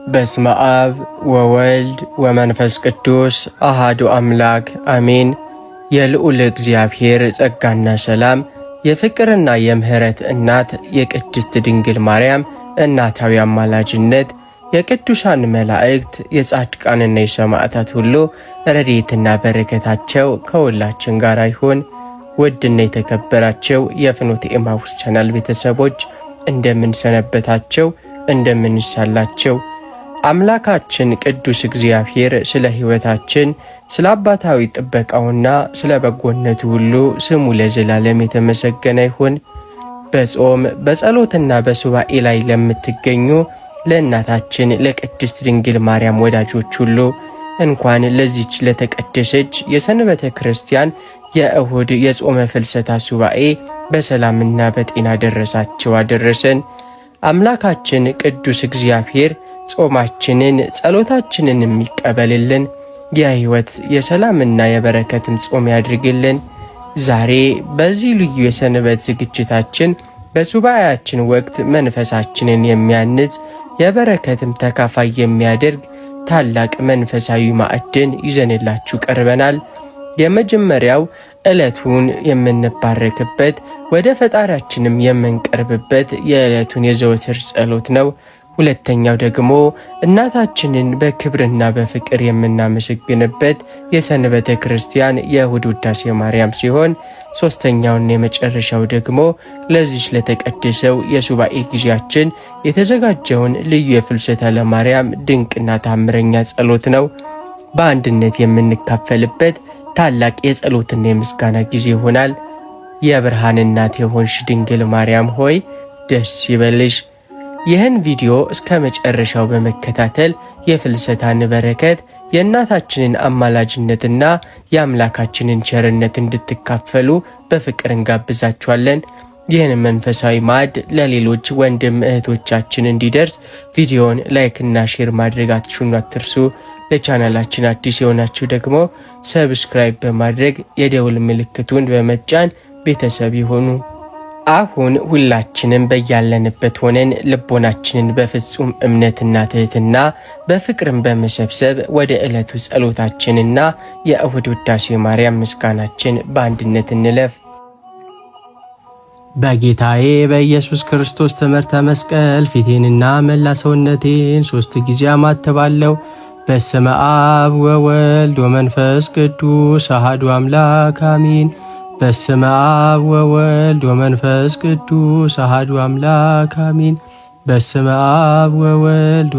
በስመ አብ ወወልድ ወመንፈስ ቅዱስ አሃዱ አምላክ አሜን። የልዑል እግዚአብሔር ጸጋና ሰላም የፍቅርና የምህረት እናት የቅድስት ድንግል ማርያም እናታዊ አማላጅነት የቅዱሳን መላእክት የጻድቃንና የሰማዕታት ሁሉ ረድኤትና በረከታቸው ከሁላችን ጋር ይሁን። ውድና የተከበራቸው የፍኖተ ኤማሁስ ቻናል ቤተሰቦች እንደምን ሰነበታችሁ? እንደምንሳላችሁ? አምላካችን ቅዱስ እግዚአብሔር ስለ ሕይወታችን ስለ አባታዊ ጥበቃውና ስለ በጎነቱ ሁሉ ስሙ ለዘላለም የተመሰገነ ይሁን። በጾም በጸሎትና በሱባኤ ላይ ለምትገኙ ለእናታችን ለቅድስት ድንግል ማርያም ወዳጆች ሁሉ እንኳን ለዚች ለተቀደሰች የሰንበተ ክርስቲያን የእሁድ የጾመ ፍልሰታ ሱባኤ በሰላምና በጤና ደረሳችሁ አደረሰን። አምላካችን ቅዱስ እግዚአብሔር ጾማችንን ጸሎታችንን የሚቀበልልን የሕይወት የሰላምና የበረከትም ጾም ያድርግልን። ዛሬ በዚህ ልዩ የሰንበት ዝግጅታችን በሱባኤያችን ወቅት መንፈሳችንን የሚያንጽ የበረከትም ተካፋይ የሚያደርግ ታላቅ መንፈሳዊ ማዕድን ይዘንላችሁ ቀርበናል። የመጀመሪያው ዕለቱን የምንባረክበት ወደ ፈጣሪያችንም የምንቀርብበት የዕለቱን የዘወትር ጸሎት ነው። ሁለተኛው ደግሞ እናታችንን በክብርና በፍቅር የምናመሰግንበት የሰንበተ ክርስቲያን የእሁድ ውዳሴ ማርያም ሲሆን ሦስተኛውና የመጨረሻው ደግሞ ለዚች ለተቀደሰው የሱባኤ ጊዜያችን የተዘጋጀውን ልዩ የፍልሰታ ለማርያም ድንቅና ታምረኛ ጸሎት ነው። በአንድነት የምንካፈልበት ታላቅ የጸሎትና የምስጋና ጊዜ ይሆናል። የብርሃን እናት የሆንሽ ድንግል ማርያም ሆይ ደስ ይበልሽ። ይህን ቪዲዮ እስከ መጨረሻው በመከታተል የፍልሰታን በረከት የእናታችንን አማላጅነትና የአምላካችንን ቸርነት እንድትካፈሉ በፍቅር እንጋብዛችኋለን። ይህን መንፈሳዊ ማዕድ ለሌሎች ወንድም እህቶቻችን እንዲደርስ ቪዲዮውን ላይክና ሼር ማድረጋችሁን አትርሱ። ለቻናላችን አዲስ የሆናችሁ ደግሞ ሰብስክራይብ በማድረግ የደውል ምልክቱን በመጫን ቤተሰብ ይሁኑ። አሁን ሁላችንም በያለንበት ሆነን ልቦናችንን በፍጹም እምነትና ትህትና በፍቅርም በመሰብሰብ ወደ ዕለቱ ጸሎታችንና የእሁድ ውዳሴ ማርያም ምስጋናችን በአንድነት እንለፍ። በጌታዬ በኢየሱስ ክርስቶስ ትምህርተ መስቀል ፊቴንና መላ ሰውነቴን 3 ጊዜ አማትባለሁ። በስመ አብ ወወልድ ወመንፈስ ቅዱስ አሐዱ አምላክ አሜን። በስመ አብ ወወልድ ወመንፈስ ቅዱስ አሐዱ አምላክ አሜን። በስመ አብ ወወልድ